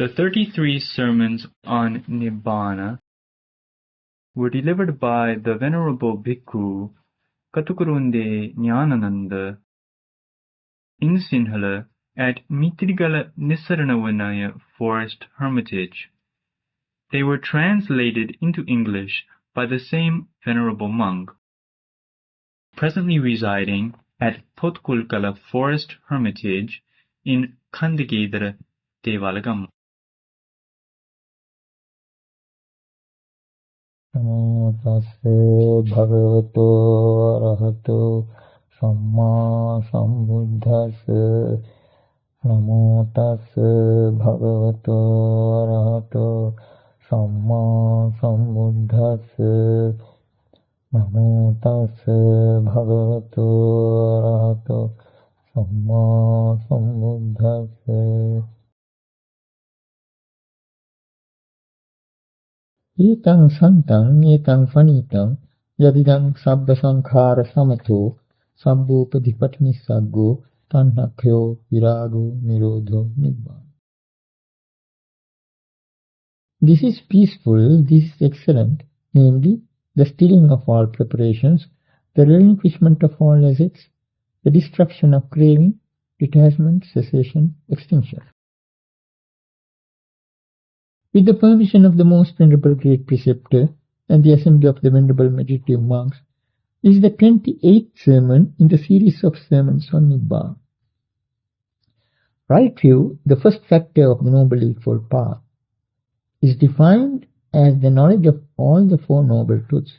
The 33 sermons on Nibbāna were delivered by the Venerable Bhikkhu Kaṭukurunde Ñāṇananda in Sinhala at Mitrigala Nissaranavanaya Forest Hermitage. They were translated into English by the same Venerable monk, presently residing at Potkulkala Forest Hermitage in Kandagedara, Devalagam. Namo tassa bhagavato arahato samma sambuddhassa. Namo tassa bhagavato arahato samma sambuddhassa. Namo tassa bhagavato arahato samma sambuddhassa. Etang santang etang fanitang yadidang sabba sankhara samato sabbopadipattini saggo tanhakyo virago nirodho nibbāna. This is peaceful, this is excellent, namely the stilling of all preparations, the relinquishment of all assets, the destruction of craving, detachment, cessation, extinction. With the permission of the most Venerable Great Preceptor and the assembly of the Venerable Meditative Monks, this is the 28th sermon in the series of sermons on Nibbāna. Right view, the first factor of the Noble Eightfold Path, is defined as the knowledge of all the Four Noble Truths,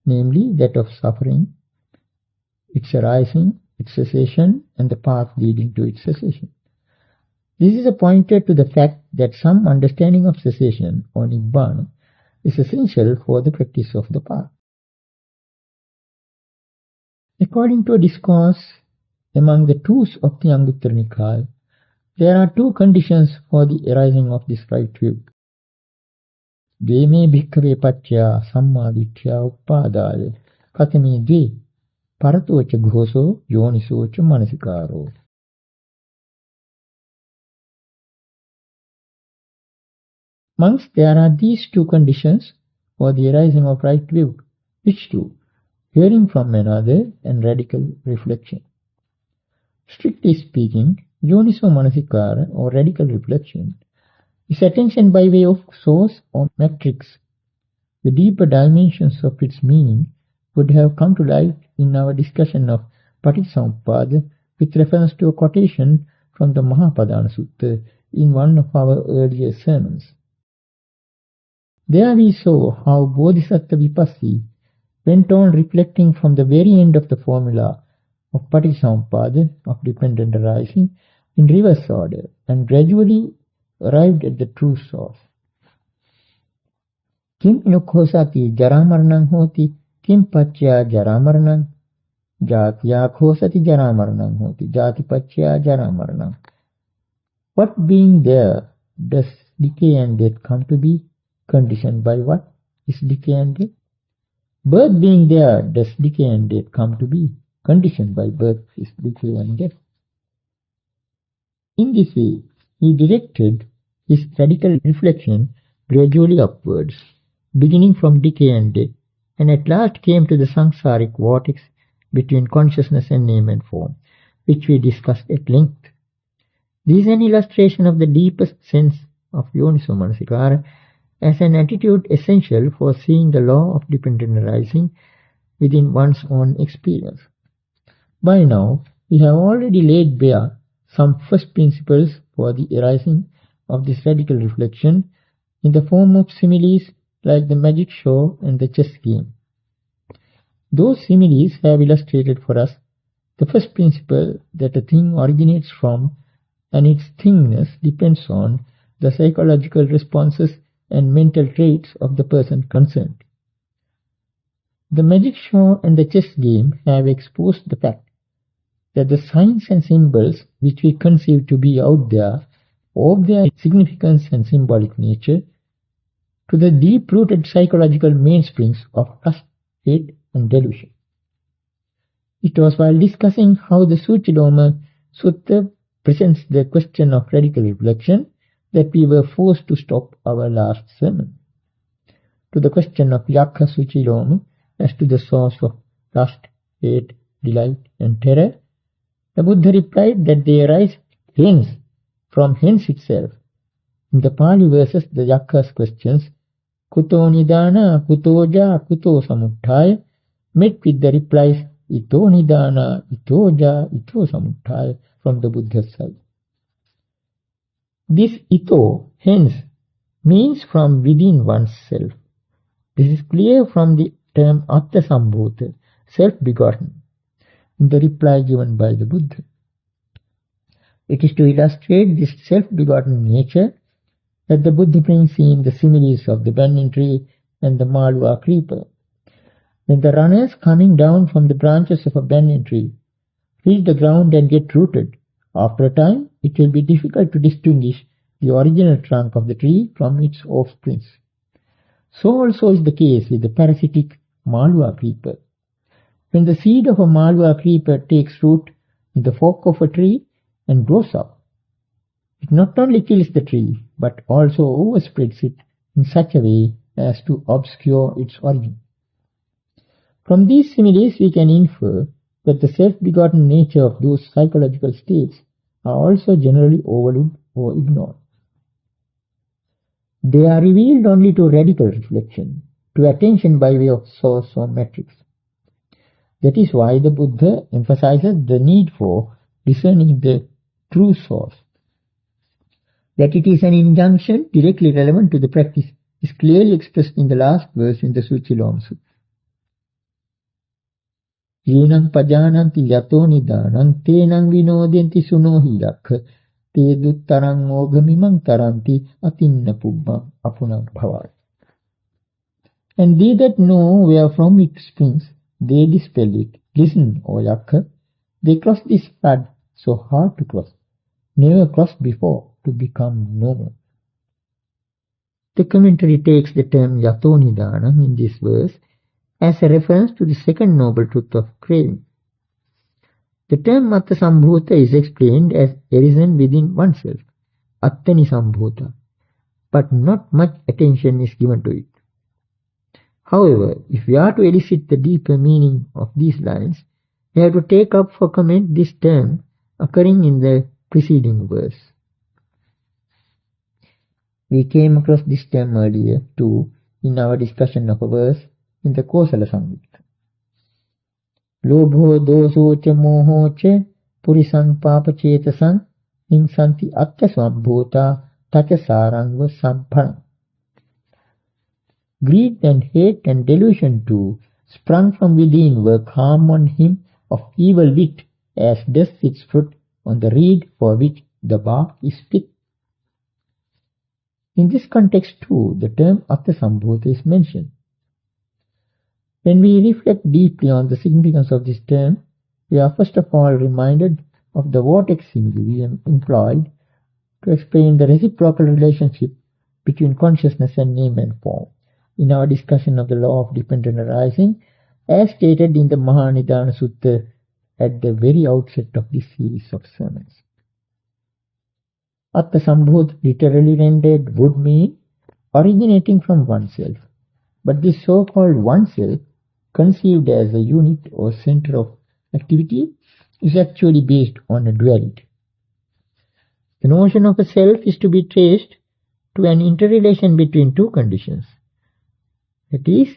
namely that of suffering, its arising, its cessation, and the path leading to its cessation. This is a pointer to the fact that some understanding of cessation or Nibbāna is essential for the practice of the path. According to a discourse among the truths of the Anguttara Nikāya, there are two conditions for the arising of this right view. Dve bhikkhave paccaya sammaditthya uppadāya katame dve paratocha ghoso yonisocha manasikaro. Monks, there are these two conditions for the arising of right view. Which two? Hearing from another and radical reflection. Strictly speaking, yoniso manasikara or radical reflection is attention by way of source or matrix. The deeper dimensions of its meaning would have come to light in our discussion of Paටිච්චසමුප්පාda with reference to a quotation from the Mahapadana Sutta in one of our earlier sermons. There we saw how Bodhisattva Vipassi went on reflecting from the very end of the formula of Paටිච්චසමුp්පාda of dependent arising in reverse order and gradually arrived at the true source. Kim inukhosati jaramaranam hoti, kim paccaya jaramaranam, jatiya khosati jaramaranam hoti, jati paccaya jaramaranam. What being there does decay and death come to be? Conditioned by what is decay and death? Birth being there, does decay and death come to be? Conditioned by birth is decay and death. In this way, he directed his radical reflection gradually upwards, beginning from decay and death, and at last came to the samsaric vortex between consciousness and name and form, which we discussed at length. This is an illustration of the deepest sense of yoniso manasikara as an attitude essential for seeing the law of dependent arising within one's own experience. By now, we have already laid bare some first principles for the arising of this radical reflection in the form of similes like the magic show and the chess game. Those similes have illustrated for us the first principle that a thing originates from and its thingness depends on the psychological responses and mental traits of the person concerned. The magic show and the chess game have exposed the fact that the signs and symbols which we conceive to be out there owe their significance and symbolic nature to the deep-rooted psychological mainsprings of trust, faith, and delusion. It was while discussing how the Suchiloma Sutta presents the question of radical reflection that we were forced to stop our last sermon. To the question of Yakha Suchiloma as to the source of lust, hate, delight and terror, the Buddha replied that they arise hence, from hence itself. In the Pali verses, the Yakha's questions, Kuto Nibbāna, Kuto Ja, Kuto Samuttaya, met with the replies, Ito Nibbāna, Ito Ja, Ito Samuttaya, from the Buddha's side. This Ito, hence, means from within oneself. This is clear from the term Atta Sambhota, self-begotten, in the reply given by the Buddha. It is to illustrate this self-begotten nature that the Buddha brings in the similes of the banyan tree and the malwa creeper. When the runners coming down from the branches of a banyan tree reach the ground and get rooted, after a time it will be difficult to distinguish the original trunk of the tree from its offsprings. So also is the case with the parasitic malwa creeper. When the seed of a malwa creeper takes root in the fork of a tree and grows up, it not only kills the tree, but also overspreads it in such a way as to obscure its origin. From these similes we can infer that the self-begotten nature of those psychological states are also generally overlooked or ignored. They are revealed only to radical reflection, to attention by way of source or matrix. That is why the Buddha emphasizes the need for discerning the true source. That it is an injunction directly relevant to the practice is clearly expressed in the last verse in the Suchiloma Sutta. Yenang pajananti yato niddānaṃ tenang vinodyanti sunohi yakha te duttarang ogamimang taranti atinna pubbam apunang bhavat. And they that know where from it springs, they dispel it. Listen, O yakha, they cross this flood so hard to cross, never crossed before, to become no more. The commentary takes the term yato niddānaṃ in this verse as a reference to the second noble truth of craving. The term Atta Sambhota is explained as arisen within oneself, Attani Sambhota, but not much attention is given to it. However, if we are to elicit the deeper meaning of these lines, we have to take up for comment this term occurring in the preceding verse. We came across this term earlier too in our discussion of a verse in the Kosala Samyutta. Lobho dosocha mohocha purisang papachetasang insanti atta sambhota tacha sarangva samphanam. Greed and hate and delusion too, sprung from within, work harm on him of evil wit, as does its fruit on the reed for which the bark is picked. In this context too, the term Atta Sambhota is mentioned. When we reflect deeply on the significance of this term, we are first of all reminded of the vortex simile we employed to explain the reciprocal relationship between consciousness and name and form in our discussion of the law of dependent arising, as stated in the Nibbāna Sutta at the very outset of this series of sermons. Atta Sambhota literally rendered would mean originating from oneself, but this so-called oneself, conceived as a unit or center of activity, is actually based on a duality. The notion of a self is to be traced to an interrelation between two conditions, that is,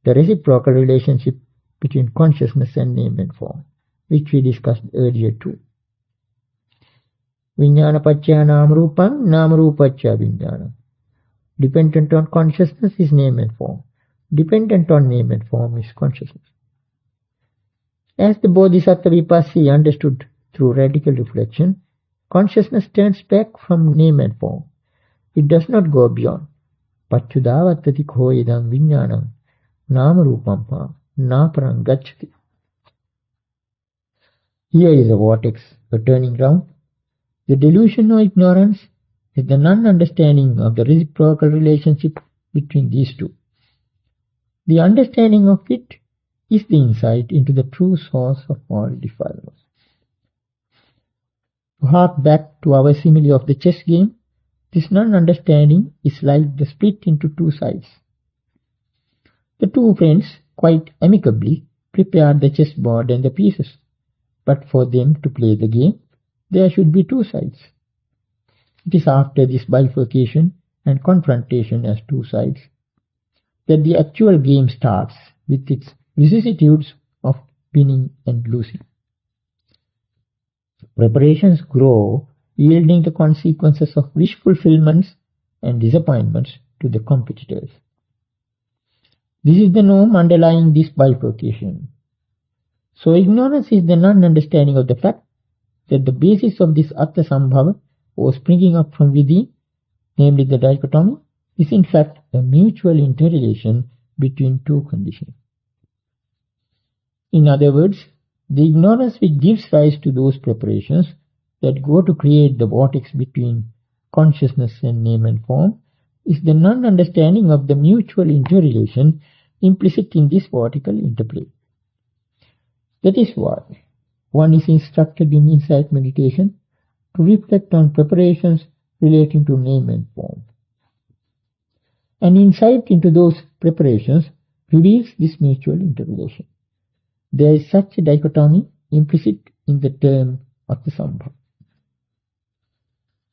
the reciprocal relationship between consciousness and name and form, which we discussed earlier too. Vijñāna paccaya nama rūpaṃ, nama rūpa paccaya vijñānam. Dependent on consciousness is name and form. Dependent on name and form is consciousness. As the Bodhisattva Vipassī understood through radical reflection, consciousness turns back from name and form. It does not go beyond. Pacchudāvattati ko idam vijñānam nama rūpam pa nāparang gacchati. Here is a vortex, a turning round. The delusion or ignorance is the non-understanding of the reciprocal relationship between these two. The understanding of it is the insight into the true source of all defilements. To hark back to our simile of the chess game, This non-understanding is like the split into two sides. The two friends quite amicably prepared the chessboard and the pieces, but for them to play the game, there should be two sides. It is after this bifurcation and confrontation as two sides that the actual game starts with its vicissitudes of winning and losing. Preparations grow, yielding the consequences of wish fulfillments and disappointments to the competitors. This is the norm underlying this bifurcation. So ignorance is the non-understanding of the fact that the basis of this Atma Sambhava, or springing up from within, namely the dichotomy, is in fact a mutual interrelation between two conditions. In other words, the ignorance which gives rise to those preparations that go to create the vortex between consciousness and name and form is the non-understanding of the mutual interrelation implicit in this vertical interplay. That is why one is instructed in insight meditation to reflect on preparations relating to name and form. An insight into those preparations reveals this mutual interrelation. There is such a dichotomy implicit in the term Atma-sambhava.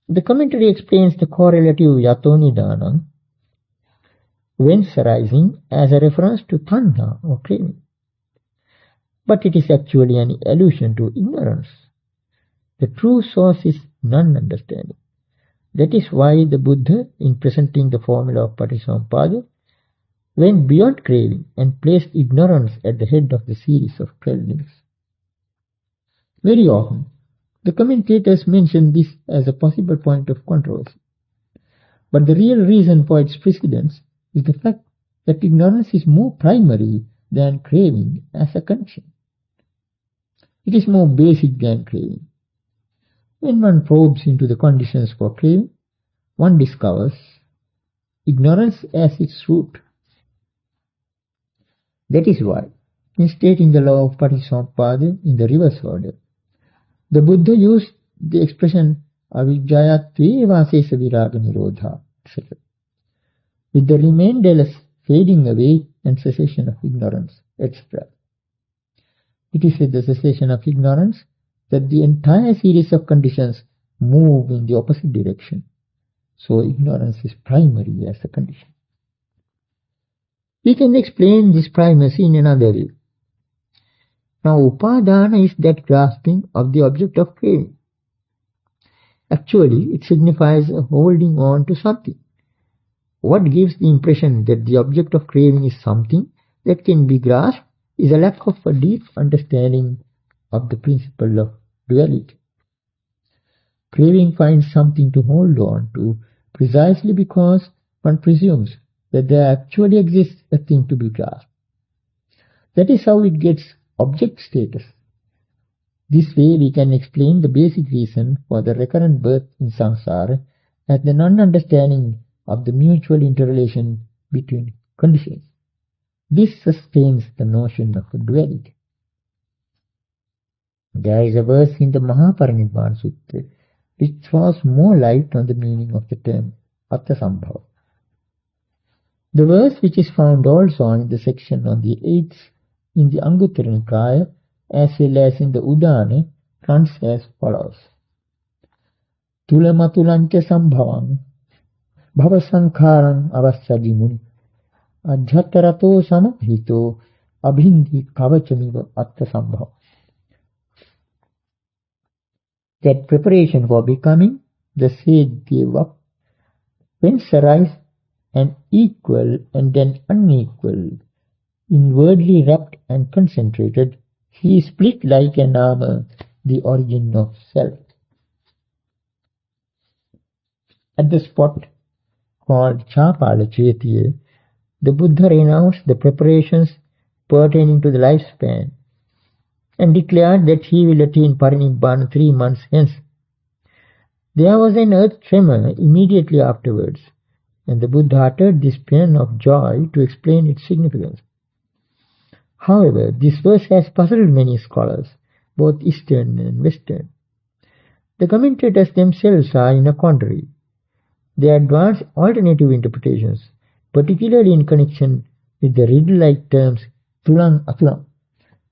The commentary explains the correlative yato nidāna, whence arising, as a reference to tanha or craving. But it is actually an allusion to ignorance. The true source is non-understanding. That is why the Buddha, in presenting the formula of Patisampada, went beyond craving and placed ignorance at the head of the series of 12 links. Very often, the commentators mention this as a possible point of controversy. But the real reason for its precedence is the fact that ignorance is more primary than craving as a condition. It is more basic than craving. When one probes into the conditions for craving, one discovers ignorance as its root. That is why, in stating the law of Patisampada in the reverse order, the Buddha used the expression avijjayatve vasesa viraga nirodha, etc., with the remainderless fading away and cessation of ignorance, etc. It is with the cessation of ignorance that the entire series of conditions move in the opposite direction. So ignorance is primary as a condition. We can explain this primacy in another way. Now, upadana is that grasping of the object of craving. Actually, it signifies a holding on to something. What gives the impression that the object of craving is something that can be grasped is a lack of a deep understanding of the principle of duality. Craving finds something to hold on to precisely because one presumes that there actually exists a thing to be grasped. That is how it gets object status. This way we can explain the basic reason for the recurrent birth in samsara as the non-understanding of the mutual interrelation between conditions. This sustains the notion of a duality. There is a verse in the Mahaparinibbāna Sutra which throws more light on the meaning of the term Atma-sambhava. The verse, which is found also in the section on the 8th in the Anguttara Nikāya as well as in the Udāna, runs as follows. Tulamatulanca sambhavam bhavasankharam avassadi muni adhyatarato samahito abhindhi kavachamiva Atma-sambhava. That preparation for becoming, the sage gave up, whence arise an equal and an unequal, inwardly wrapped and concentrated, he split like an armor, the origin of self. At the spot called Chāpala Chetiya, the Buddha renounced the preparations pertaining to the lifespan and declared that he will attain Parinibbāna 3 months hence. There was an earth tremor immediately afterwards, and the Buddha uttered this paean of joy to explain its significance. However, this verse has puzzled many scholars, both Eastern and Western. The commentators themselves are in a quandary. They advance alternative interpretations, particularly in connection with the riddle-like terms tulang atulang,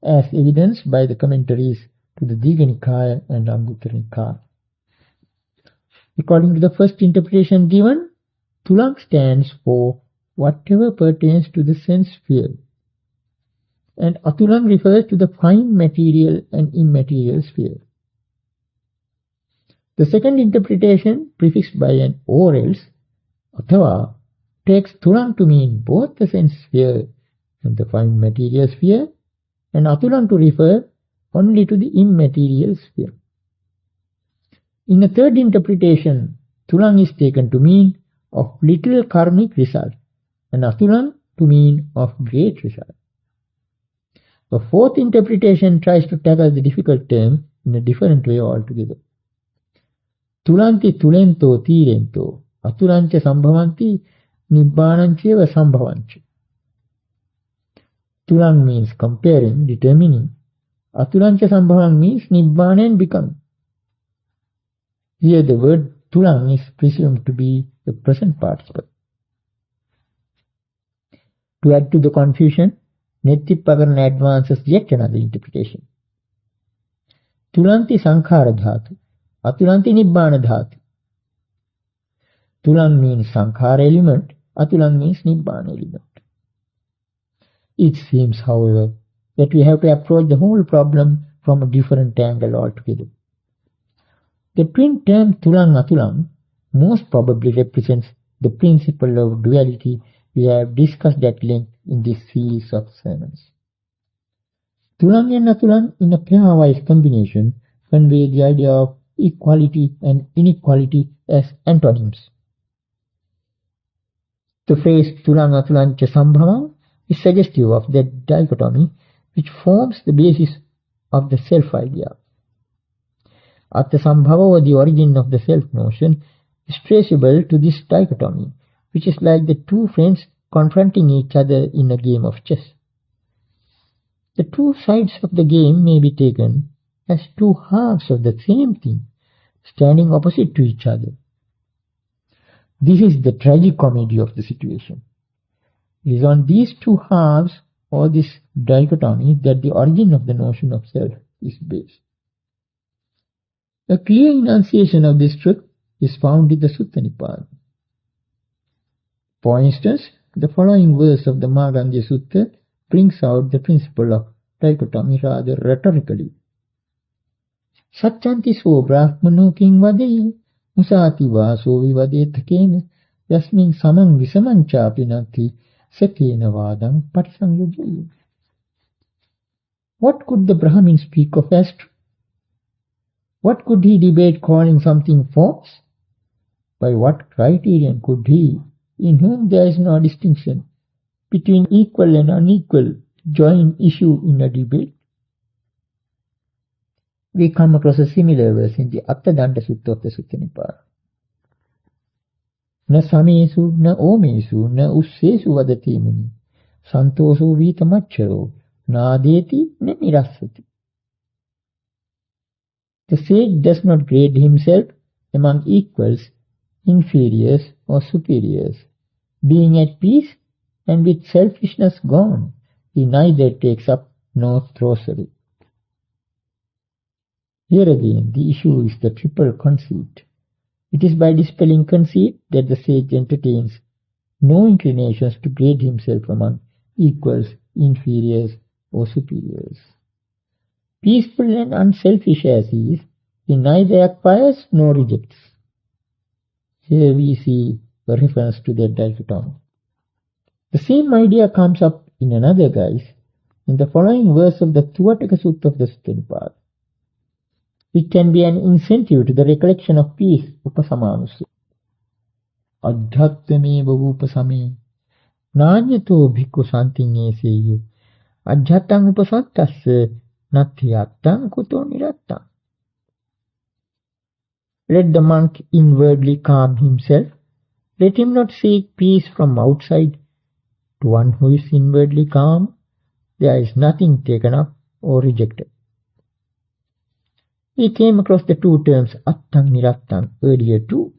as evidenced by the commentaries to the Dīgha Nikāya and Anguttara Nikāya. According to the first interpretation given, tulang stands for whatever pertains to the sense sphere, and atulang refers to the fine material and immaterial sphere. The second interpretation, prefixed by an or else, athava, takes tulang to mean both the sense sphere and the fine material sphere, and atulang to refer only to the immaterial sphere. In a third interpretation, tulang is taken to mean of little karmic result, and atulang to mean of great result. A fourth interpretation tries to tackle the difficult term in a different way altogether. Tulanti tulento tirento, atulancha sambhavanti, nibbānañceva sambhavancha. Tulang means comparing, determining. Atulancha sambhavan means nibbāna and becoming. Here the word tulang is presumed to be the present participle. To add to the confusion, Ṭhakරණය advances yet another interpretation. Tulanti sankhara dhatu, atulanti nibbāna dhatu. Tulang means sankhara element, atulang means nibbāna element. It seems, however, that we have to approach the whole problem from a different angle altogether. The twin term tulang atulang most probably represents the principle of duality we have discussed at length in this series of sermons. Tulang and atulang in a pairwise combination convey the idea of equality and inequality as antonyms. The phrase tulang atulancha sambhavam is suggestive of that dichotomy which forms the basis of the self-idea. Atta sambhava, or the origin of the self-notion, is traceable to this dichotomy, which is like the two friends confronting each other in a game of chess. The two sides of the game may be taken as two halves of the same thing, standing opposite to each other. This is the tragicomedy of the situation. It is on these two halves, or this dichotomy, that the origin of the notion of self is based. A clear enunciation of this truth is found in the Sutta Nibbāna. For instance, the following verse of the Māgandhya Sutta brings out the principle of dichotomy rather rhetorically. Sacchanti so brahmano king vadeya, musati vaso vivadeta kena, yasmin samang visamang chapinati, sakena vadam patisangyojaya. What could the Brahmin speak of as true? What could he debate calling something false? By what criterion could he, in whom there is no distinction between equal and unequal, join issue in a debate? We come across a similar verse in the Attadanda Sutta of the Sutta Nibbāna. Na samesu, na omesu, na ussesu vadati muni, santosu vitamacharo, na adeti, na nirassati. The sage does not grade himself among equals, inferiors or superiors. Being at peace and with selfishness gone, he neither takes up nor throws away. Here again the issue is the triple conceit. It is by dispelling conceit that the sage entertains no inclinations to grade himself among equals, inferiors or superiors. Peaceful and unselfish as he is, he neither acquires nor rejects. Here we see a reference to that dichotomy. The same idea comes up in another guise in the following verse of the Ṭhakaraṇya Sutta of the Sutta Nibbāna. It can be an incentive to the recollection of peace, upasamanussa. Adhyattameva upasame, nāñyato bhikkhu santiññeseyo, adhyattam upasantassa, natthiyattam kuto nirattam. Let the monk inwardly calm himself. Let him not seek peace from outside. To one who is inwardly calm, there is nothing taken up or rejected. We came across the two terms attam nirattam earlier too.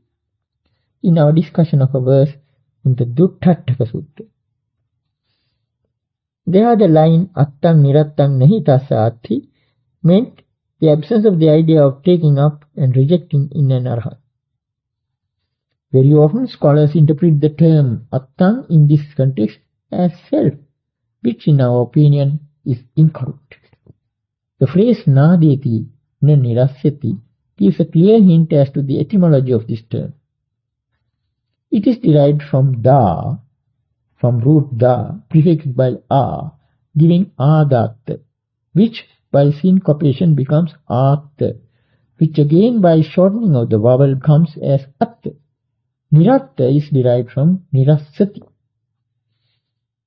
in our discussion of a verse in the Dutthaṭṭhaka Sutta. There the line Attang Nirattang Nahi Tasāthi meant the absence of the idea of taking up and rejecting in an arhat. Very often scholars interpret the term Attang in this context as self, which in our opinion is incorrect. The phrase Nādeti na nirasyati gives a clear hint as to the etymology of this term. It is derived from da, from root da, prefixed by a, giving ādatta, which by syncopation becomes ātta, which again by shortening of the vowel comes as atta. Niratta is derived from nirassati.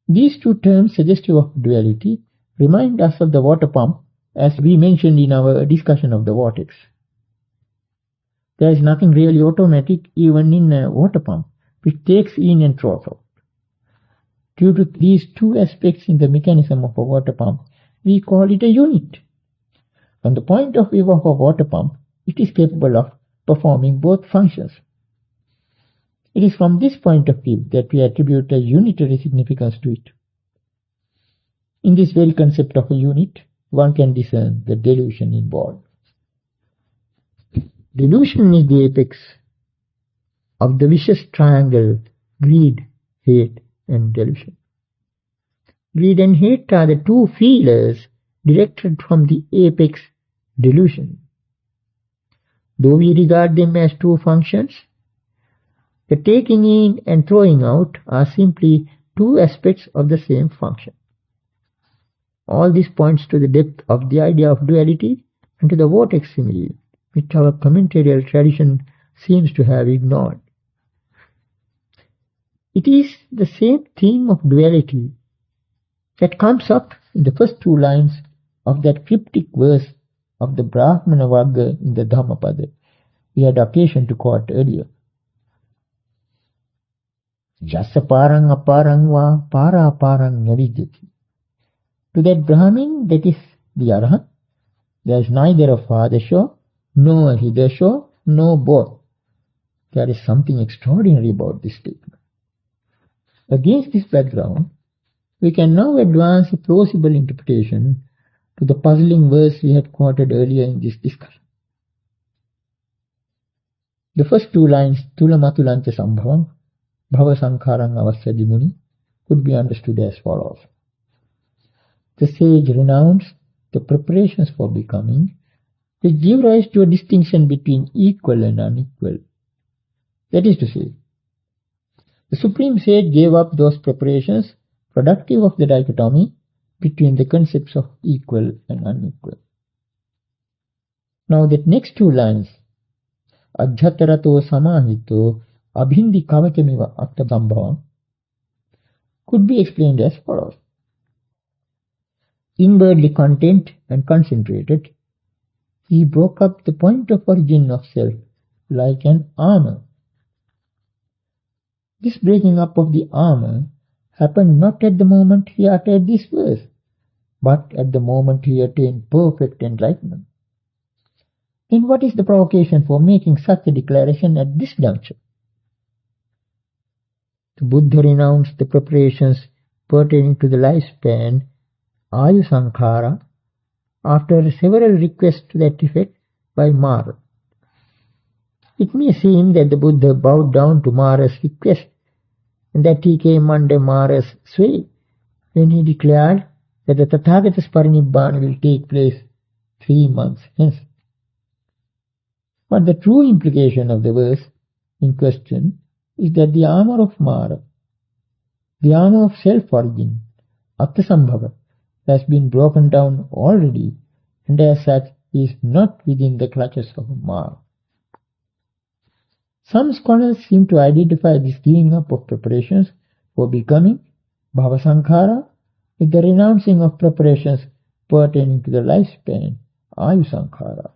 These two terms suggestive of duality remind us of the water pump as we mentioned in our discussion of the vortex. There is nothing really automatic even in a water pump, which takes in and throws out. Due to these two aspects in the mechanism of a water pump, we call it a unit. From the point of view of a water pump, it is capable of performing both functions. It is from this point of view that we attribute a unitary significance to it. In this very concept of a unit, one can discern the delusion involved. Delusion is the apex of the vicious triangle greed, hate, and delusion. Greed and hate are the two feelers directed from the apex, delusion. Though we regard them as two functions, the taking in and throwing out are simply two aspects of the same function. All this points to the depth of the idea of duality and to the vortex simile, which our commentarial tradition seems to have ignored. It is the same theme of duality that comes up in the first two lines of that cryptic verse of the Brahmana Vagga in the Dhammapada we had occasion to quote earlier. Jasa parang aparang va para parang navidyati. To that Brahmin, that is the Arhat, there is neither a farther shore, nor a hither shore, nor both. There is something extraordinary about this statement. Against this background, we can now advance a plausible interpretation to the puzzling verse we had quoted earlier in this discussion. The first two lines, Tulamatulancha Sambhavam, Bhava Sankharang Avasyadi Muni, could be understood as follows. The sage renounced the preparations for becoming, which give rise to a distinction between equal and unequal. That is to say, the Supreme Sage gave up those preparations productive of the dichotomy between the concepts of equal and unequal. Now that next two lines, Ajjhatarato Samahito Abhindi Kavakamiva Aktabambhavam, could be explained as follows. Inwardly content and concentrated, he broke up the point of origin of self like an armor. This breaking up of the armor happened not at the moment he uttered this verse, but at the moment he attained perfect enlightenment. Then what is the provocation for making such a declaration at this juncture? The Buddha renounced the preparations pertaining to the lifespan, Ayu Sankhara, after several requests to that effect by Mara. It may seem that the Buddha bowed down to Mara's request and that he came under Mara's sway when he declared that the Tathagata's Parinibbāna will take place 3 months hence. But the true implication of the verse in question is that the armor of Mara, the armor of self-origin, Atthasambhava, has been broken down already and as such is not within the clutches of Mara. Some scholars seem to identify this giving up of preparations for becoming, Bhava Sankhara, with the renouncing of preparations pertaining to the lifespan, Ayu Sankhara.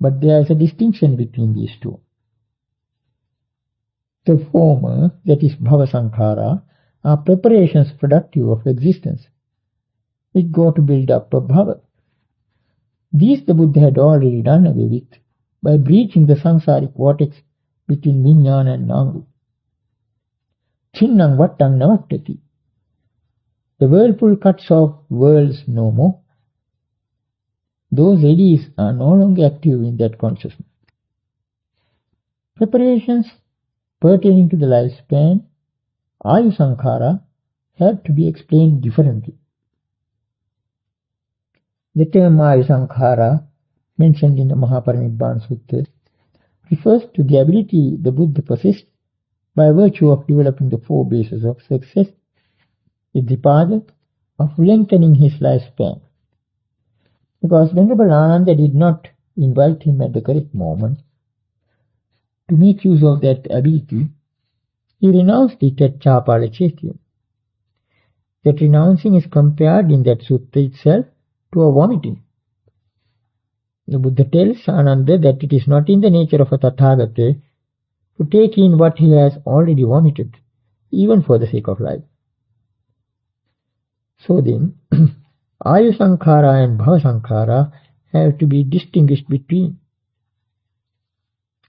But there is a distinction between these two. The former, that is Bhava Sankhara, are preparations productive of existence, which go to build up a Bhava. These the Buddha had already done away with by breaching the samsaric vortex between Vijñāna and Nāṇgu. Chinnam vattam navattati. The whirlpool cuts off worlds no more. Those eddies are no longer active in that consciousness. Preparations pertaining to the lifespan, Ayu Sankhara, have to be explained differently. The term Ayu Sankhara, mentioned in the Mahaparinibbāna Sutta, refers to the ability the Buddha possessed by virtue of developing the four bases of success, Iddhipada, of lengthening his lifespan. Because Venerable Ñāṇananda did not invite him at the correct moment to make use of that ability, he renounced it at Chāpala Chaitya. That renouncing is compared in that sutta itself to a vomiting. The Buddha tells Ñāṇananda that it is not in the nature of a Tathagata to take in what he has already vomited, even for the sake of life. So then, Ayu Sankhara and Bhava Sankhara have to be distinguished between.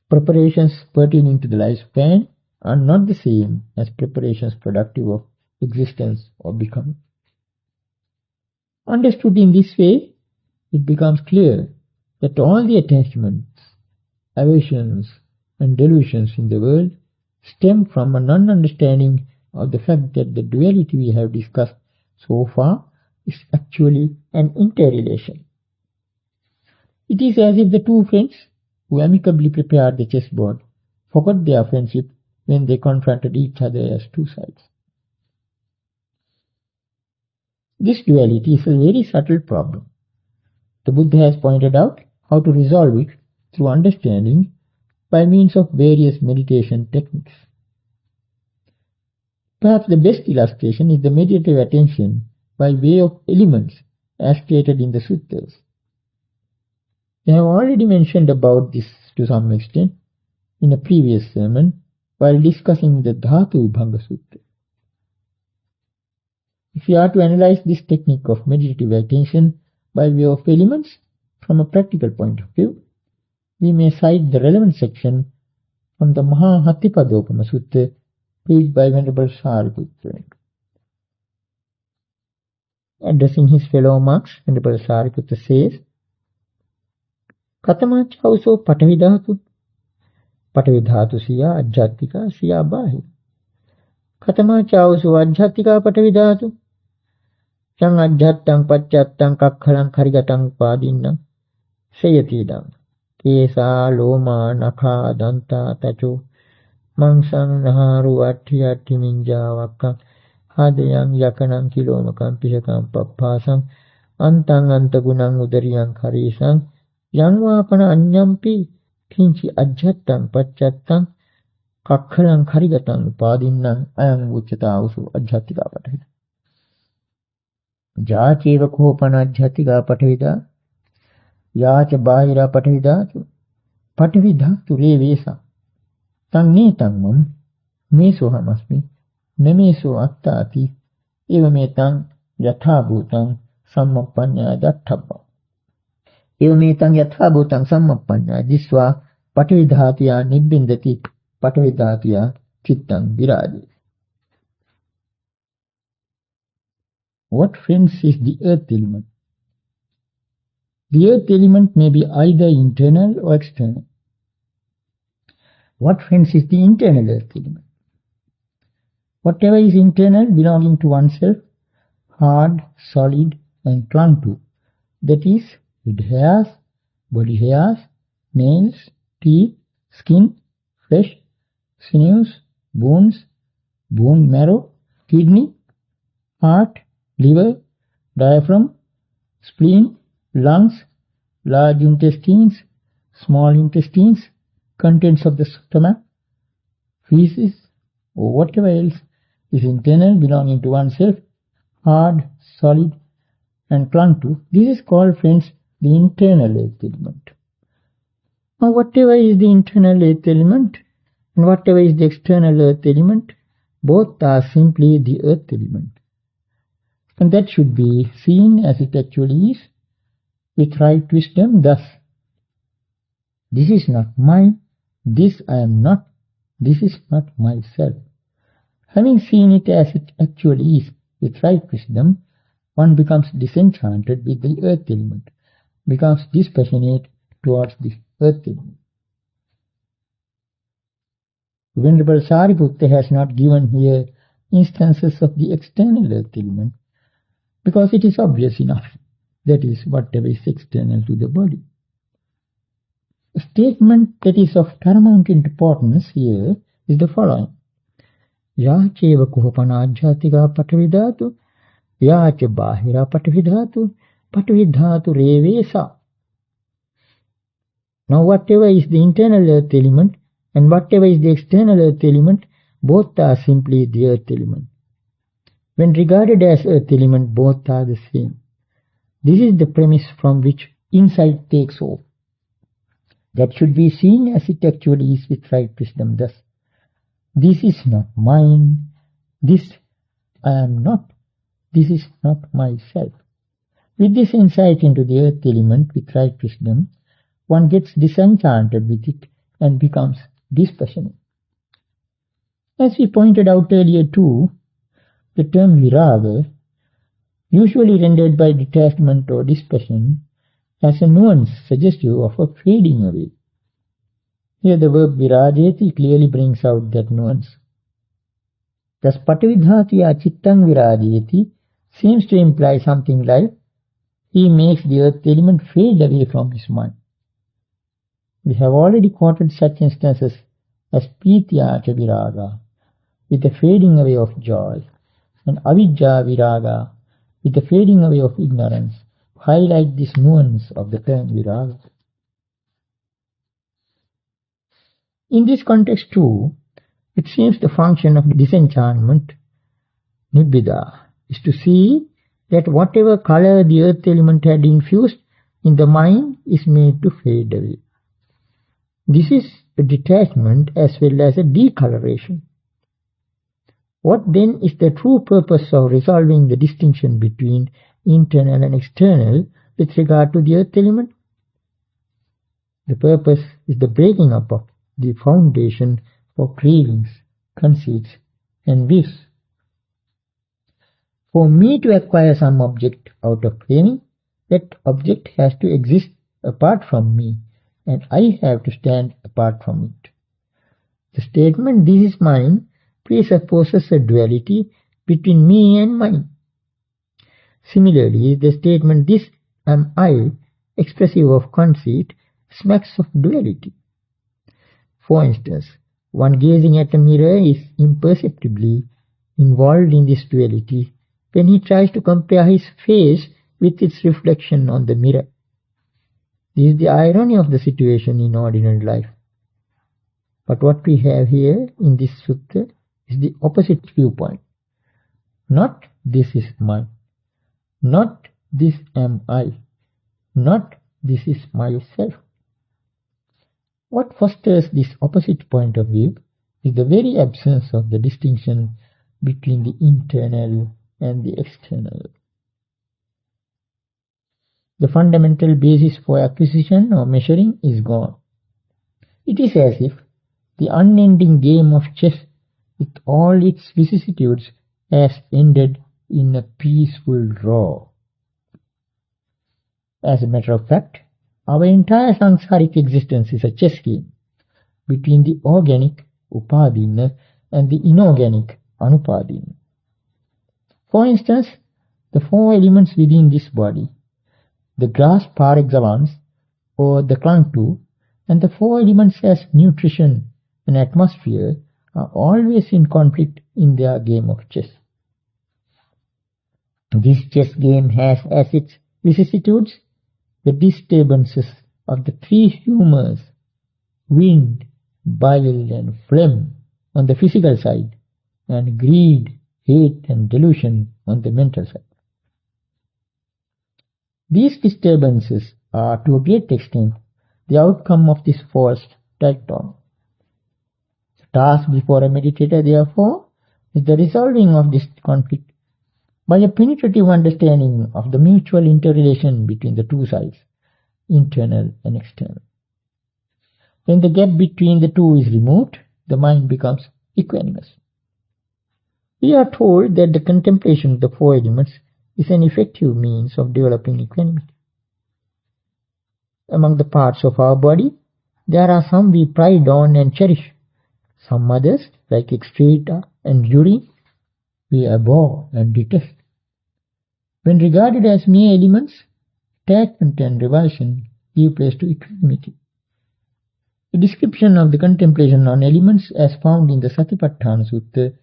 Preparations pertaining to the lifespan are not the same as preparations productive of existence or becoming. Understood in this way, it becomes clear that all the attachments, aversions, and delusions in the world stem from a non-understanding of the fact that the duality we have discussed so far is actually an interrelation. It is as if the two friends who amicably prepared the chessboard forgot their friendship when they confronted each other as two sides. This duality is a very subtle problem. The Buddha has pointed out how to resolve it through understanding by means of various meditation techniques. Perhaps the best illustration is the meditative attention by way of elements as stated in the suttas. I have already mentioned about this to some extent in a previous sermon while discussing the Dhatu Vibhanga Sutta. If we are to analyze this technique of meditative attention by way of elements from a practical point of view, we may cite the relevant section from the Mahāhattipadopama Sutta preached by Venerable Sariputta. Addressing his fellow monks, Venerable Sariputta says, Katamachausō patavidhātu, patavidhātu siya ajjatika siya bāhi. Katamachausō ajjatika patavidhātu, sang ajjattang paccattang kakkhalang karigatang pādinnang, sayatidang, kesa loma nakha danta tacho, mangsang naharu attiyatti minjavakkang, hadayang yakanang kilomakam pisakam pappasang, antang antagunang udariyang karisang, Yanvapana anyampi kinchi ajjattang paccattang kakkhalang karigatang pādinnang ayang uccatausu ajjattika patavida. Jāceva kopana ajjattika patavida, yāca bāhira patavidātu, patavidhātu revesa, tang netang mam, meso hamasmi, nemeso attāti, evametang yathābhūtang sammappaññā datthabba. Evametang yathābhūtang sammappaññā jisvā patavidhātiyā nibbindati patavidhātiyā cittang virādi. What friends is the earth element? The earth element may be either internal or external. What friends is the internal earth element? Whatever is internal belonging to oneself, hard, solid, and clung to, that is, head hairs, body hairs, nails, teeth, skin, flesh, sinews, bones, bone marrow, kidney, heart, liver, diaphragm, spleen, lungs, large intestines, small intestines, contents of the stomach, feces, or whatever else is internal belonging to oneself, hard, solid, and clung to. This is called, friends, the internal earth element. Now, whatever is the internal earth element and whatever is the external earth element, both are simply the earth element. And that should be seen as it actually is, with right wisdom thus. This is not mine, This I am not, this is not myself. Having seen it as it actually is, with right wisdom, one becomes disenchanted with the earth element, becomes dispassionate towards the earth element. Venerable Sariputta has not given here instances of the external earth element, because it is obvious enough. That is, whatever is external to the body. A statement that is of paramount importance here is the following. Yāceva kuhapana jātiga patavidhātu, yāca bāhira patavidhātu, patavidhātu revesa. Now whatever is the internal earth element and whatever is the external earth element, both are simply the earth element. When regarded as earth element, both are the same. This is the premise from which insight takes off. That should be seen as it actually is with right wisdom. Thus, this is not mine, this I am not, this is not myself. With this insight into the earth element with right wisdom, one gets disenchanted with it and becomes dispassionate. As we pointed out earlier too, the term viraga, usually rendered by detachment or dispassion, has a nuance suggestive of a fading away. Here the verb virajeti clearly brings out that nuance. Thus patavidhātuya chittang virajeti seems to imply something like he makes the earth element fade away from his mind. We have already quoted such instances as pītiyāca viraga, with the fading away of joy, and avijja viraga, with the fading away of ignorance, highlight this nuance of the term viraga. In this context too, it seems the function of disenchantment, Nibbāna, is to see that whatever color the earth element had infused in the mind is made to fade away. This is a detachment as well as a decoloration. What then is the true purpose of resolving the distinction between internal and external with regard to the earth element? The purpose is the breaking up of the foundation for cravings, conceits, and wish. For me to acquire some object out of craving, that object has to exist apart from me, and I have to stand apart from it. The statement, "this is mine," presupposes a duality between me and mine. Similarly, the statement, "this am I," expressive of conceit, smacks of duality. For instance, one gazing at a mirror is imperceptibly involved in this duality when he tries to compare his face with its reflection on the mirror. This is the irony of the situation in ordinary life. But what we have here in this sutta is the opposite viewpoint. Not "this is mine," not "this am I," not "this is myself." What fosters this opposite point of view is the very absence of the distinction between the internal and the external. The fundamental basis for acquisition or measuring is gone. It is as if the unending game of chess with all its vicissitudes has ended in a peaceful draw. As a matter of fact, our entire samsaric existence is a chess game between the organic upadina and the inorganic anupadina. For instance, the four elements within this body, the grass par excellence or the clung to, and the four elements as nutrition and atmosphere are always in conflict in their game of chess. This chess game has as its vicissitudes the disturbances of the three humors, wind, bile, and phlegm on the physical side, and greed, hate, and delusion on the mental side. These disturbances are to a great extent the outcome of this forced dichotomy. The task before a meditator, therefore, is the resolving of this conflict by a penetrative understanding of the mutual interrelation between the two sides, internal and external. When the gap between the two is removed, the mind becomes equanimous. We are told that the contemplation of the four elements is an effective means of developing equanimity. Among the parts of our body, there are some we pride on and cherish. Some others, like excreta and urine, we abhor and detest. When regarded as mere elements, attachment and revulsion give place to equanimity. The description of the contemplation on elements as found in the Satipatthana Sutta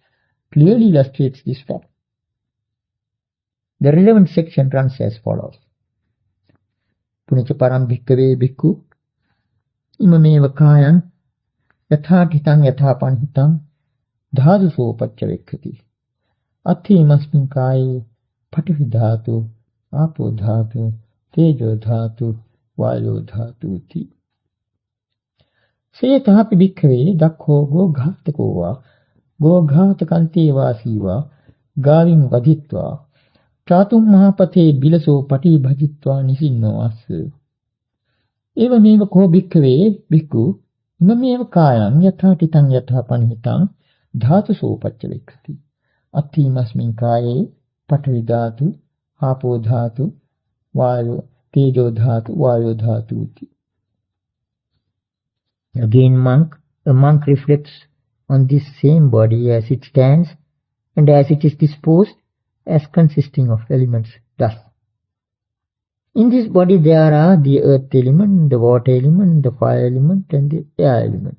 clearly illustrates this fact. The relevant section runs as follows. Punaca param bhikkave bhikkhu imameva kāyaṁ yathāṭhitāṁ yathāpaṇhitāṁ dhātuso paccavekkhati atthīmasmiन् kāye paṭivi dhātu āpo dhātu tejo dhātu vāyo dhātu iti. Sayatahapi bhikkave dakho go ghātako va go ghātakante vāsīva gāvim vadhitva Chatum mahapathe bilaso pati bhajitva nisinno assa. Evameva ko bhikkave bhikkhu imameva kāyaṁ yathāṭhitāṁ yathāpaṇhitāṁ dhātuso paccavekkhati atthīmasmiन् kāye paṭavi dhātu āpo dhātu vāyo tejo dhātu vāyo dhātu iti. Again, a monk reflects on this same body as it stands and as it is disposed, as consisting of elements thus. In this body there are the earth element, the water element, the fire element and the air element.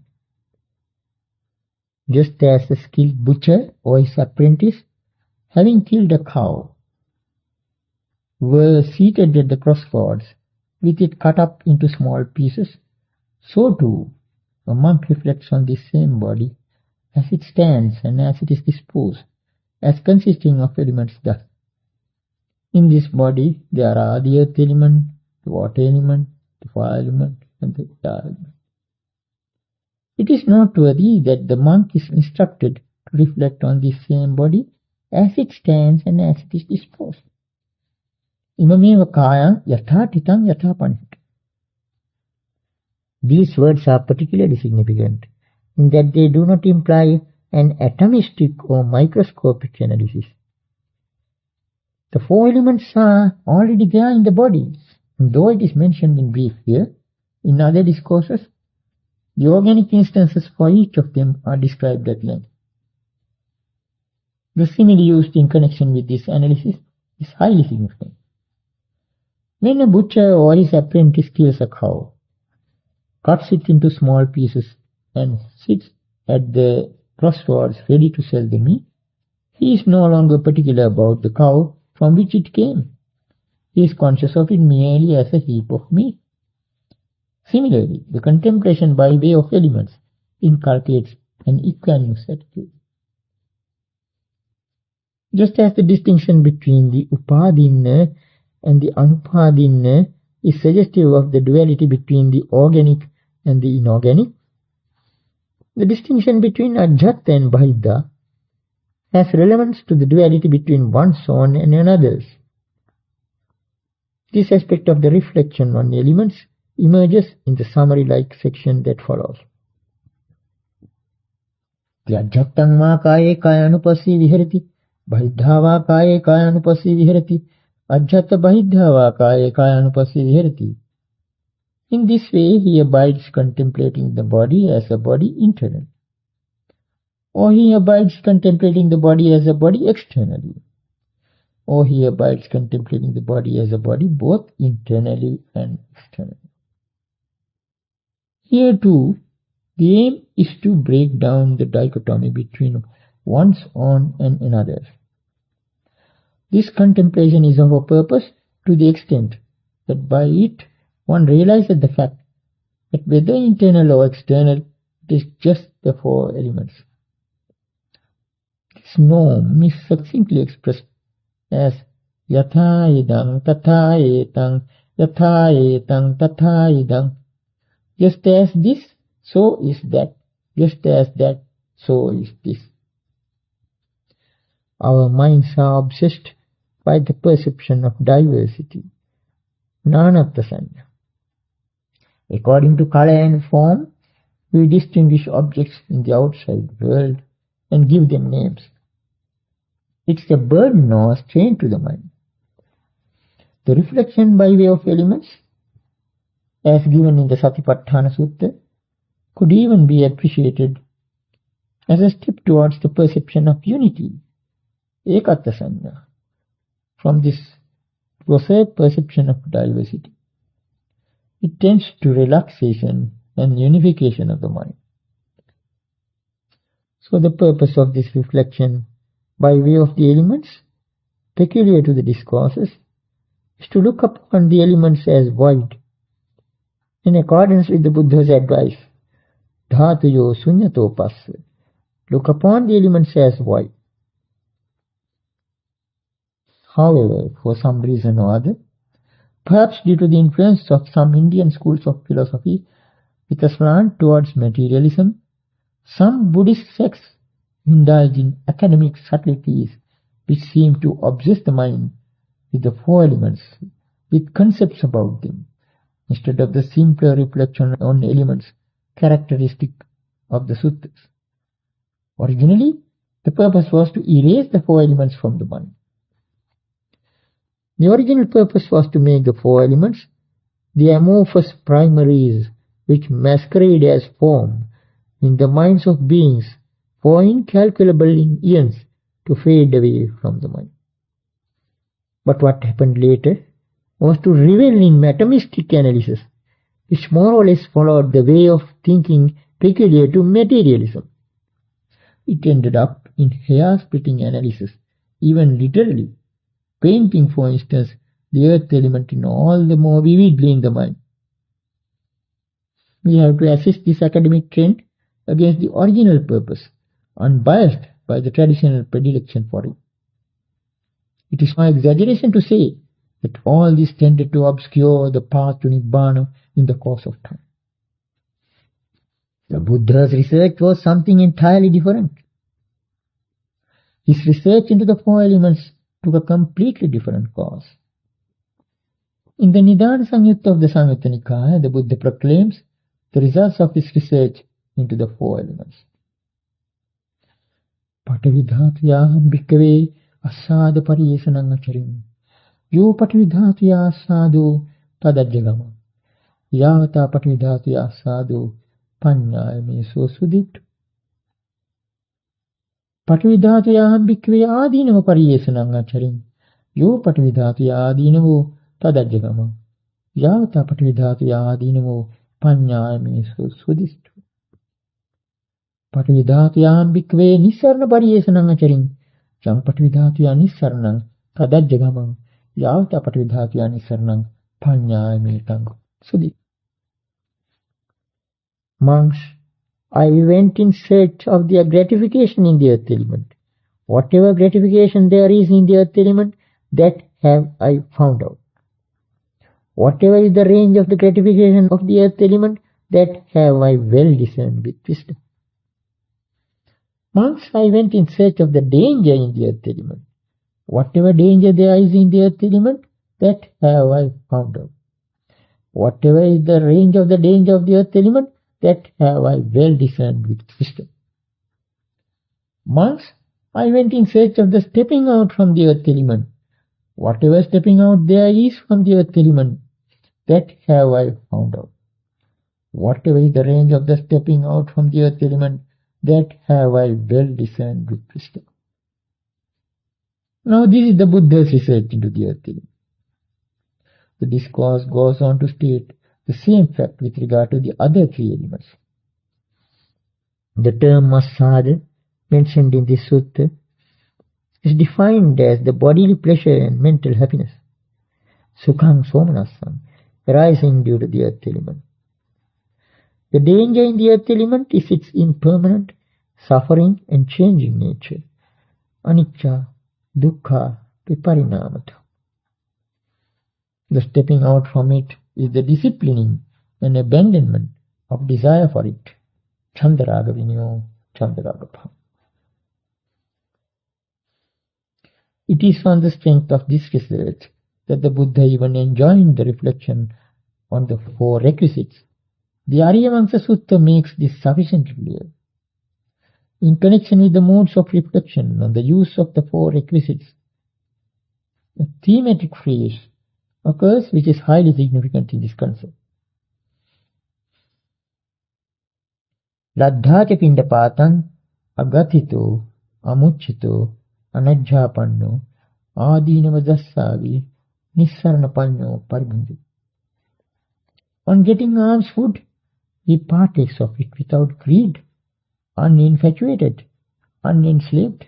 Just as the skilled butcher or his apprentice, having killed a cow, were seated at the crossroads with it cut up into small pieces, so too a monk reflects on this same body as it stands and as it is disposed, as consisting of elements thus. In this body there are the earth element, the water element, the fire element and the air element. It is noteworthy that the monk is instructed to reflect on this same body as it stands and as it is disposed. Imameva kāyaṁ yathāṭhitāṁ yathāpaṇhitāṁ. These words are particularly significant in that they do not imply an atomistic or microscopic analysis. The four elements are already there in the body, and though it is mentioned in brief here, in other discourses, the organic instances for each of them are described at length. The simile used in connection with this analysis is highly significant. When a butcher or his apprentice kills a cow, cuts it into small pieces, and sits at the crossroads ready to sell the meat, he is no longer particular about the cow from which it came. He is conscious of it merely as a heap of meat. Similarly, the contemplation by way of elements inculcates an equanimous attitude. Just as the distinction between the upadinna and the anupadinna is suggestive of the duality between the organic and the inorganic, the distinction between ajjhata and bahiddha has relevance to the duality between one's own and another's. This aspect of the reflection on elements emerges in the summary-like section that follows. Ajjhatam va kāye kāyanupassī viharati, bahiddhā va kāye kāyanupassī viharati, ajjhata bahiddhā va kāye kāyanupassī viharati. In this way, he abides contemplating the body as a body internally, or he abides contemplating the body as a body externally, or he abides contemplating the body as a body both internally and externally. Here too, the aim is to break down the dichotomy between one's own and another's. This contemplation is of a purpose to the extent that by it one realizes the fact that whether internal or external, it is just the four elements. This norm is succinctly expressed as yatha idam tatha etam, yatha etam tatha idam. Just as this, so is that. Just as that, so is this. Our minds are obsessed by the perception of diversity, nānatta sañña. According to color and form, we distinguish objects in the outside world and give them names. It's a burden or strain to the mind. The reflection by way of elements, as given in the Satipatthana Sutta, could even be appreciated as a step towards the perception of unity, ekatta sanya, from this prosaic perception of diversity. It tends to relaxation and unification of the mind. So the purpose of this reflection by way of the elements, peculiar to the discourses, is to look upon the elements as void, in accordance with the Buddha's advice, dhātuyo suññato passa. Look upon the elements as void. However, for some reason or other, perhaps due to the influence of some Indian schools of philosophy with a slant towards materialism, some Buddhist sects indulge in academic subtleties which seem to obsess the mind with the four elements, with concepts about them, instead of the simpler reflection on elements characteristic of the suttas. Originally, the purpose was to erase the four elements from the mind. The original purpose was to make the four elements the amorphous primaries which masquerade as form in the minds of beings for incalculable eons to fade away from the mind. But what happened later was to revel in metaphysic analysis, which more or less followed the way of thinking peculiar to materialism. It ended up in hair-splitting analysis, even literally, painting, for instance, the earth element in all the more vividly in the mind. We have to assess this academic trend against the original purpose, unbiased by the traditional predilection for it. It is no exaggeration to say that all this tended to obscure the path to Nibbāna in the course of time. The Buddha's research was something entirely different. His research into the four elements took a completely different course. In the Nidāna Samyutta of the Samyutta Nikāya, the Buddha proclaims the results of his research into the four elements. Patavidhātuyāham bhikkave asāda pariyesanam acharim. Yo patavidhātuya asādu tadajjagama. Yāvata patavidhātuya asādu paññāyame sosudittu. Patavidhātuyāham bhikkave ādīnava pariyesanam acharim. Yo patavidhātuya ādīnavo tadajjagama. Yāvata patavidhātuya ādīnavo paññāyame sosudittu. Patavidhātuyāham bhikkave nissarana pariyesanam acharim. Jam patavidhātuya nissaranam tadajjagamam. Yāvata patavidhātuya nissaranam paññāyame sudittu. Monks, I went in search of their gratification in the earth element. Whatever gratification there is in the earth element, that have I found out. Whatever is the range of the gratification of the earth element, that have I well discerned with wisdom. Monks, I went in search of the danger in the earth element. Whatever danger there is in the earth element, that have I found out. Whatever is the range of the danger of the earth element, that have I well discerned with wisdom. Monks, I went in search of the stepping out from the earth element. Whatever stepping out there is from the earth element, that have I found out. Whatever is the range of the stepping out from the earth element, that have I well discerned with wisdom. Now this is the Buddha's research into the earth element. The discourse goes on to state the same fact with regard to the other three elements. The term masada, mentioned in this sutta, is defined as the bodily pleasure and mental happiness, sukham somanasam, arising due to the earth element. The danger in the earth element is its impermanent, suffering and changing nature, anicca, dukkha, viparinamata. The stepping out from it is the disciplining and abandonment of desire for it, chandaraga vinyo, chandaraga bhava. It is on the strength of this research that the Buddha even enjoined the reflection on the four requisites The Ariyavamsa Sutta makes this sufficiently clear. In connection with the modes of reflection on the use of the four requisites, a thematic phrase occurs which is highly significant in this concept. Laddhaca pindapātaṃ agathito amuccito anajjhapanno ādīnava dassāvi nissaranapañño paribhunti. On getting alms food, he partakes of it without greed, uninfatuated, unenslaved,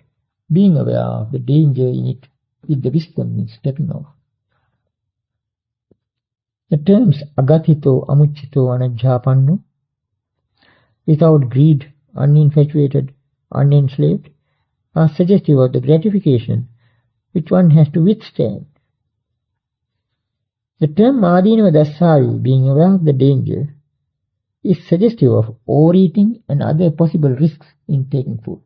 being aware of the danger in it with the wisdom in stepping off. The terms agathito, amuccito, anajjhapanno, without greed, uninfatuated, unenslaved, are suggestive of the gratification which one has to withstand. The term ādīnava dassāvi, being aware of the danger, is suggestive of overeating and other possible risks in taking food.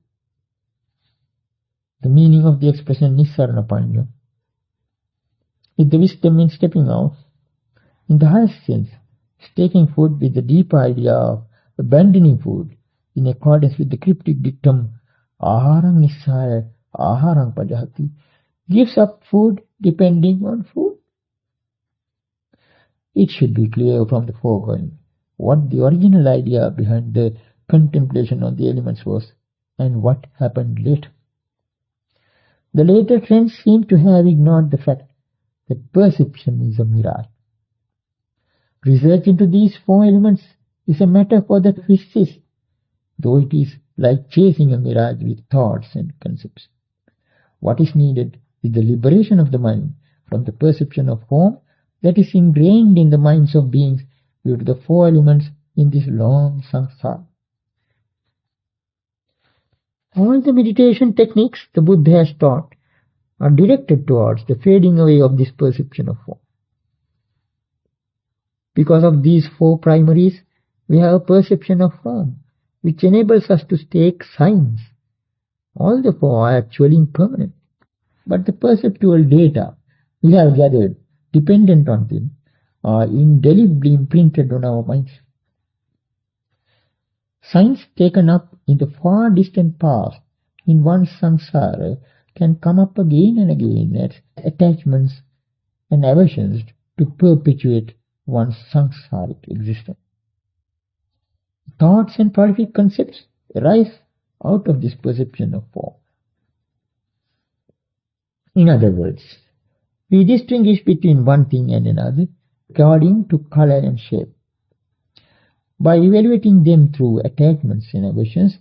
The meaning of the expression nissaranapañño, with the wisdom in stepping out, in the highest sense, is taking food with the deep idea of abandoning food in accordance with the cryptic dictum āhārang nissāya āhārang pajahati, gives up food depending on food. It should be clear from the foregoing what the original idea behind the contemplation on the elements was and what happened later. The later trends seem to have ignored the fact that perception is a mirage. Research into these four elements is a matter for the physicists, though it is like chasing a mirage with thoughts and concepts. What is needed is the liberation of the mind from the perception of form that is ingrained in the minds of beings due to the four elements in this long samsara. All the meditation techniques the Buddha has taught are directed towards the fading away of this perception of form. Because of these four primaries, we have a perception of form, which enables us to take signs. All the four are actually impermanent, but the perceptual data we have gathered dependent on them are indelibly imprinted on our minds. Signs taken up in the far distant past in one's samsara can come up again and again as attachments and aversions to perpetuate one's samsaric existence. Thoughts and prolific concepts arise out of this perception of form. In other words, we distinguish between one thing and another according to color and shape. By evaluating them through attachments and aversions,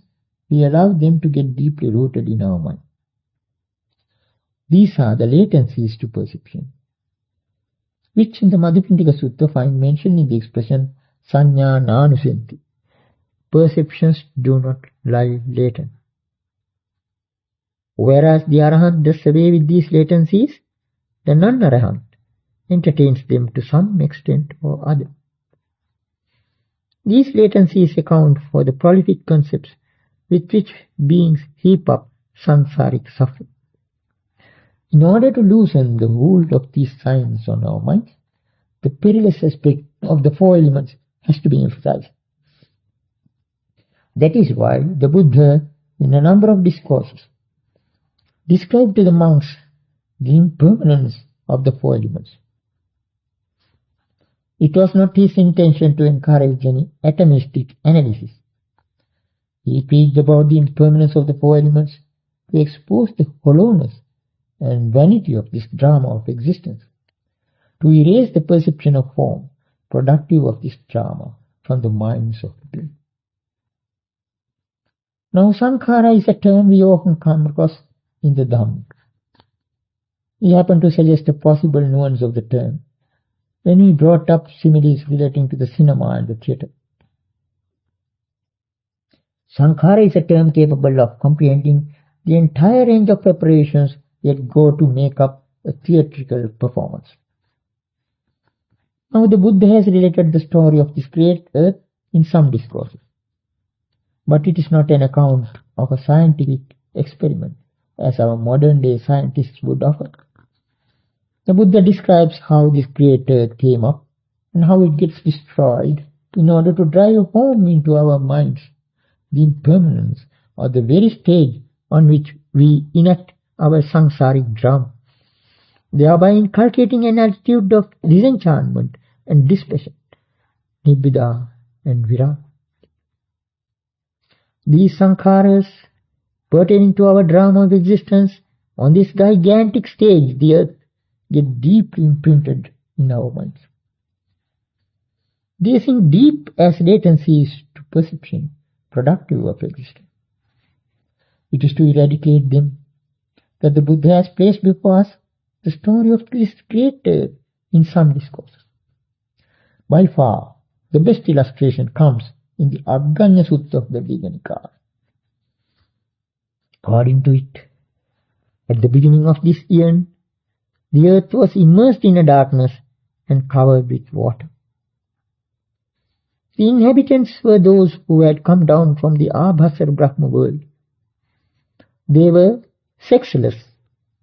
we allow them to get deeply rooted in our mind. These are the latencies to perception, which in the Madhyapindika Sutta find mentioned in the expression saññā nānusanti. Perceptions do not lie latent. Whereas the Arahant does away with these latencies, the non-Arahant entertains them to some extent or other. These latencies account for the prolific concepts with which beings heap up samsaric suffering. In order to loosen the hold of these signs on our minds, the perilous aspect of the four elements has to be emphasized. That is why the Buddha, in a number of discourses, described to the monks the impermanence of the four elements. It was not his intention to encourage any atomistic analysis. He preached about the impermanence of the four elements to expose the hollowness and vanity of this drama of existence, to erase the perception of form productive of this drama from the minds of the people. Now, sankhara is a term we often come across in the Dhamma. He happened to suggest a possible nuance of the term when he brought up similes relating to the cinema and the theatre. Sankhara is a term capable of comprehending the entire range of preparations that go to make up a theatrical performance. Now, the Buddha has related the story of this great earth in some discourses, but it is not an account of a scientific experiment as our modern day scientists would offer. The Buddha describes how this great earth came up and how it gets destroyed in order to drive home into our minds the impermanence or the very stage on which we enact our samsaric drama, thereby inculcating an attitude of disenchantment and displeasure, Nibbāna and viraga. These sankharas pertaining to our drama of existence on this gigantic stage, the earth, get deeply imprinted in our minds. They sink deep as latencies to perception, productive of existence. It is to eradicate them that the Buddha has placed before us the story of this great earth in some discourses. By far, the best illustration comes in the Abhaganya Sutta of the Nikāya. According to it, at the beginning of this eon, the earth was immersed in a darkness and covered with water. The inhabitants were those who had come down from the Abhasara Brahma world. They were sexless,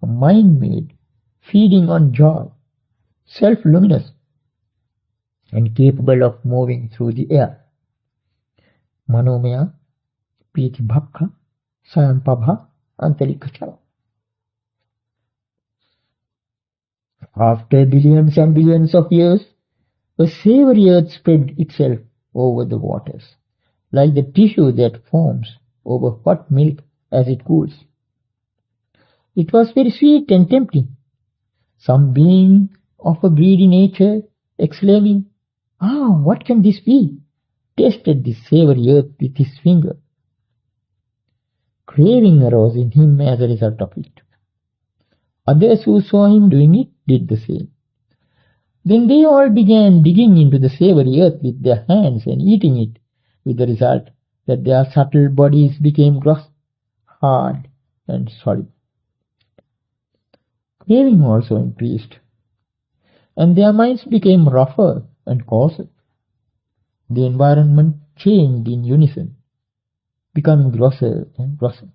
mind-made, feeding on joy, self-luminous, and capable of moving through the air. Manomaya, Piti Bhakka, Sayampabha, Antarikachara. After billions and billions of years, a savory earth spread itself over the waters, like the tissue that forms over hot milk as it cools. It was very sweet and tempting. Some being of a greedy nature, exclaiming, what can this be?" tasted the savory earth with his finger. Craving arose in him as a result of it. Others who saw him doing it did the same. Then they all began digging into the savory earth with their hands and eating it, with the result that their subtle bodies became gross, hard, and solid. Craving also increased, and their minds became rougher and coarser. The environment changed in unison, becoming grosser and grosser.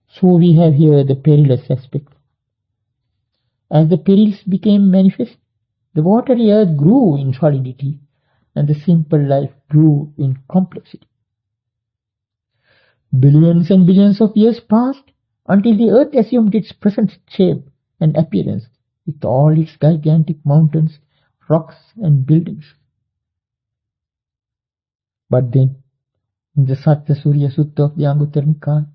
So we have here the perilous aspect. As the perils became manifest, the watery earth grew in solidity, and the simple life grew in complexity. Billions and billions of years passed until the earth assumed its present shape and appearance with all its gigantic mountains, rocks, and buildings. But then, in the Satya Surya Sutta of the Anguttara Nikāya,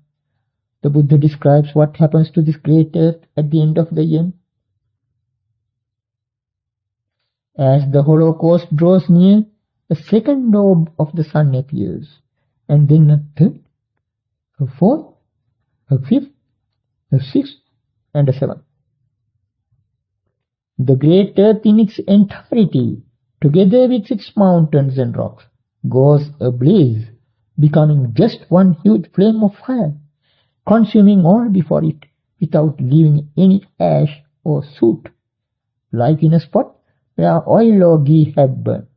the Buddha describes what happens to this great earth at the end of the eon. As the Holocaust draws near, a second orb of the sun appears, and then a third, a fourth, a fifth, a sixth, and a seventh. The great earth in its entirety, together with its mountains and rocks, goes ablaze, becoming just one huge flame of fire, consuming all before it without leaving any ash or soot, like in a spot where oil or ghee had burned.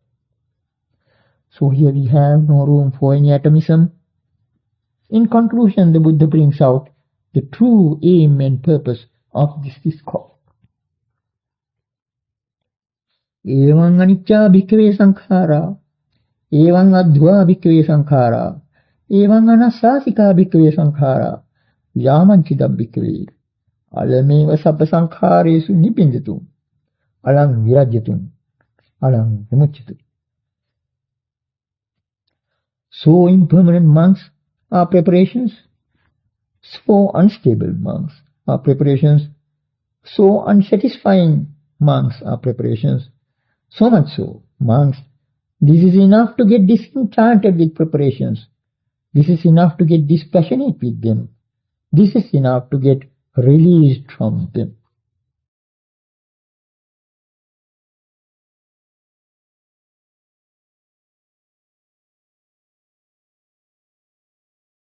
So here we have no room for any atomism. In conclusion, the Buddha brings out the true aim and purpose of this discourse. Evaṁ anicca bhikkhave sankhara, evaṁ adhva bhikkhave sankhara, evaṁ anassāsika bhikkhave sankhara, yāmañcidam bhikkhave, alameva sabba sankharesu nibindatum, alam virajyatum, alam vimuccitum. So impermanent monks are preparations, so unstable monks are preparations, so unsatisfying monks are preparations. So much so, monks, this is enough to get disenchanted with preparations. This is enough to get dispassionate with them. This is enough to get released from them.